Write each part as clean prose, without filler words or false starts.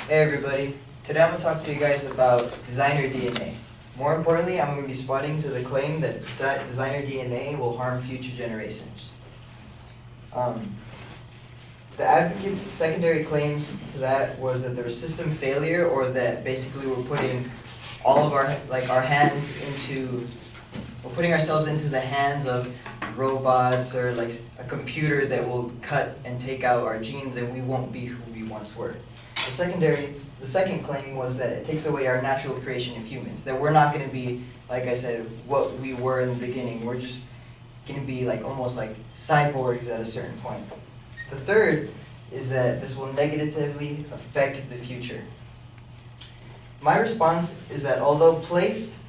Hey everybody, today I'm going to talk to you guys about designer DNA. More importantly, I'm going to be responding to the claim that designer DNA will harm future generations. The advocate's secondary claims to that was that there was system failure, or that basically we're putting all of our we're putting ourselves into the hands of robots or like a computer that will cut and take out our genes and we won't be who we once were. The second claim was that it takes away our natural creation of humans, that we're not going to be, like I said, what we were in the beginning. We're just going to be like almost like cyborgs at a certain point. The third is that this will negatively affect the future. My response is that although placed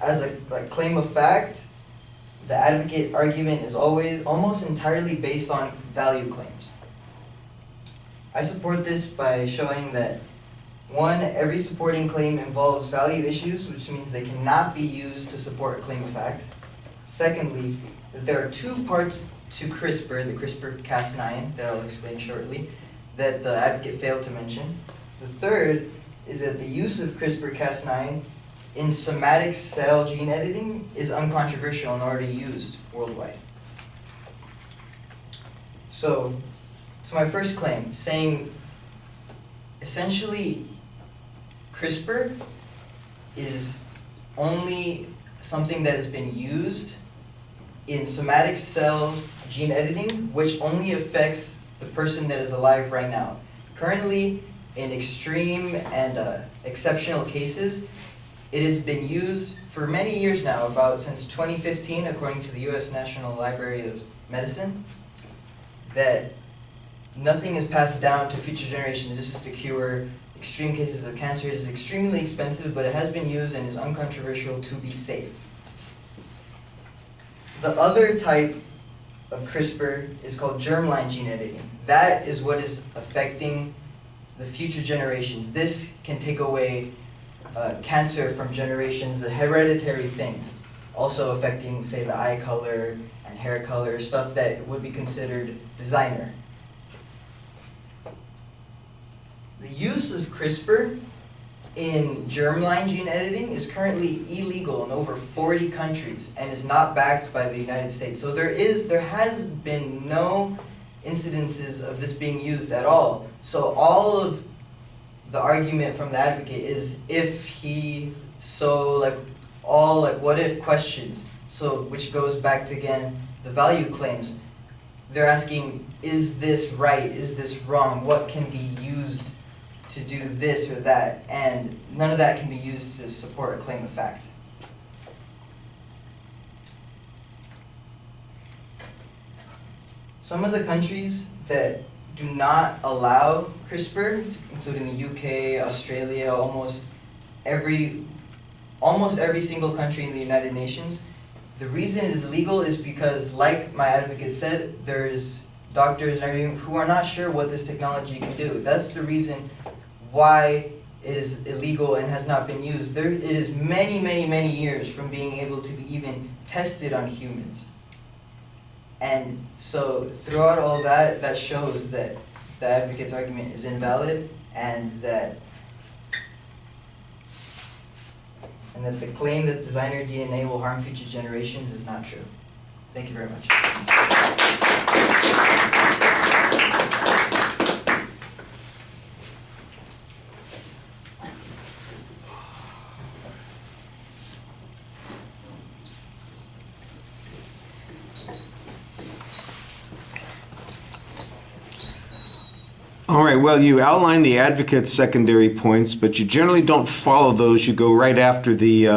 as a claim of fact, the advocate argument is almost entirely based on value claims. I support this by showing that, one, every supporting claim involves value issues, which means they cannot be used to support a claim of fact. Secondly, that there are two parts to CRISPR, the CRISPR-Cas9, that I'll explain shortly, that the advocate failed to mention. The third is that the use of CRISPR-Cas9 in somatic cell gene editing is uncontroversial and already used worldwide. So my first claim, saying essentially CRISPR is only something that has been used in somatic cell gene editing, which only affects the person that is alive right now. Currently, in extreme and exceptional cases, it has been used for many years now, since 2015, according to the U.S. National Library of Medicine, that nothing is passed down to future generations. This is to cure extreme cases of cancer. It is extremely expensive, but it has been used and is uncontroversial to be safe. The other type of CRISPR is called germline gene editing. That is what is affecting the future generations. This can take away cancer from generations, the hereditary things, also affecting, say, the eye color and hair color, stuff that would be considered designer. The use of CRISPR in germline gene editing is currently illegal in over 40 countries and is not backed by the United States. So there has been no incidences of this being used at all. So all of the argument from the advocate is what if questions. So which goes back to, again, the value claims. They're asking, is this right? Is this wrong? What can be used to do this or that? And none of that can be used to support a claim of fact. Some of the countries that do not allow CRISPR, including the UK, Australia, almost every single country in the United Nations, the reason it is illegal is because, like my advocate said, there's doctors and everything who are not sure what this technology can do. That's the reason why it is illegal and has not been used. It is many, many, many years from being able to be even tested on humans. And so throughout all that, that shows that the advocate's argument is invalid and that the claim that designer DNA will harm future generations is not true. Thank you very much. All right, well, you outline the advocate's secondary points, but you generally don't follow those. You go right after the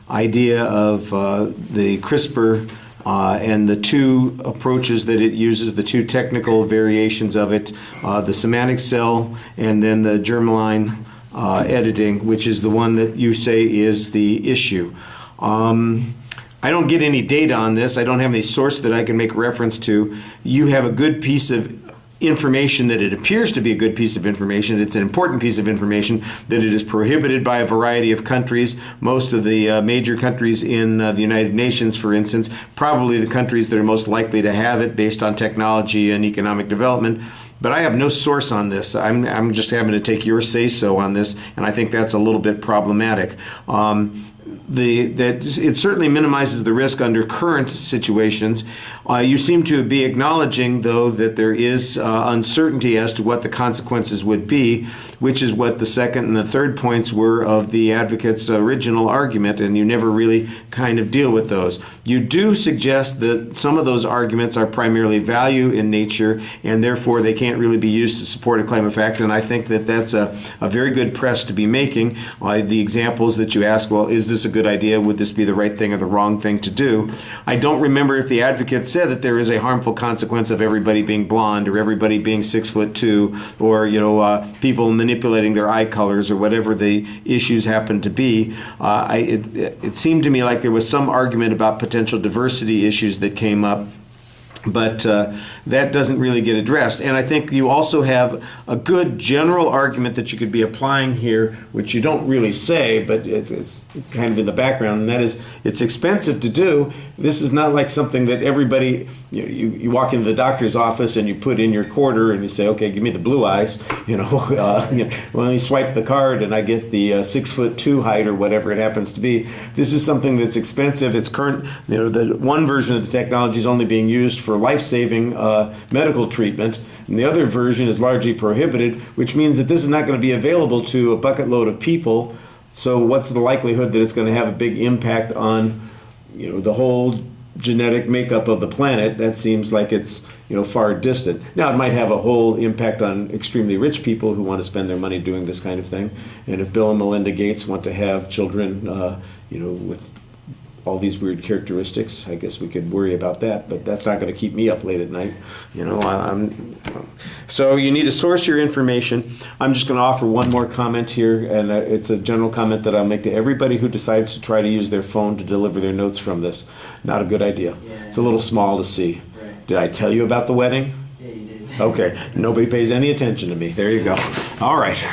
idea of the CRISPR and the two approaches that it uses, the two technical variations of it, the somatic cell and then the germline editing, which is the one that you say is the issue. I don't get any data on this. I don't have any source that I can make reference to. You have a good piece of information that it appears to be a good piece of information. It's an important piece of information that it is prohibited by a variety of countries. Most of the major countries in the United Nations, for instance, probably the countries that are most likely to have it based on technology and economic development, But I have no source on this. I'm just having to take your say-so on this, and I think that's a little bit problematic. That it certainly minimizes the risk under current situations. You seem to be acknowledging, though, that there is uncertainty as to what the consequences would be, which is what the second and the third points were of the advocate's original argument, and you never really kind of deal with those. You do suggest that some of those arguments are primarily value in nature, and therefore they can't really be used to support a claim of fact, and I think that that's a very good press to be making. The examples that you ask, well, is this a good idea? Would this be the right thing or the wrong thing to do? I don't remember if the advocate said that there is a harmful consequence of everybody being blonde or everybody being 6'2", or people manipulating their eye colors or whatever the issues happen to be. It seemed to me like there was some argument about potential diversity issues that came up, but that doesn't really get addressed. And I think you also have a good general argument that you could be applying here, which you don't really say, but it's kind of in the background, and that is it's expensive to do. This is not like something that everybody, you walk into the doctor's office and you put in your quarter and you say, okay, give me the blue eyes, let me swipe the card and I get the 6'2" height or whatever it happens to be. This is something that's expensive. It's current, the one version of the technology is only being used for life-saving medical treatment, and the other version is largely prohibited, which means that this is not going to be available to a bucket load of people. So what's the likelihood that it's going to have a big impact on the whole genetic makeup of the planet? That seems like it's far distant. Now, it might have a whole impact on extremely rich people who want to spend their money doing this kind of thing. And if Bill and Melinda Gates want to have children with all these weird characteristics, I guess we could worry about that, but that's not going to keep me up late at night. So you need to source your information. I'm just going to offer one more comment here, and it's a general comment that I'll make to everybody who decides to try to use their phone to deliver their notes from this. Not a good idea. Yeah. It's a little small to see. Right. Did I tell you about the wedding? Yeah, you did. Okay. Nobody pays any attention to me. There you go. All right.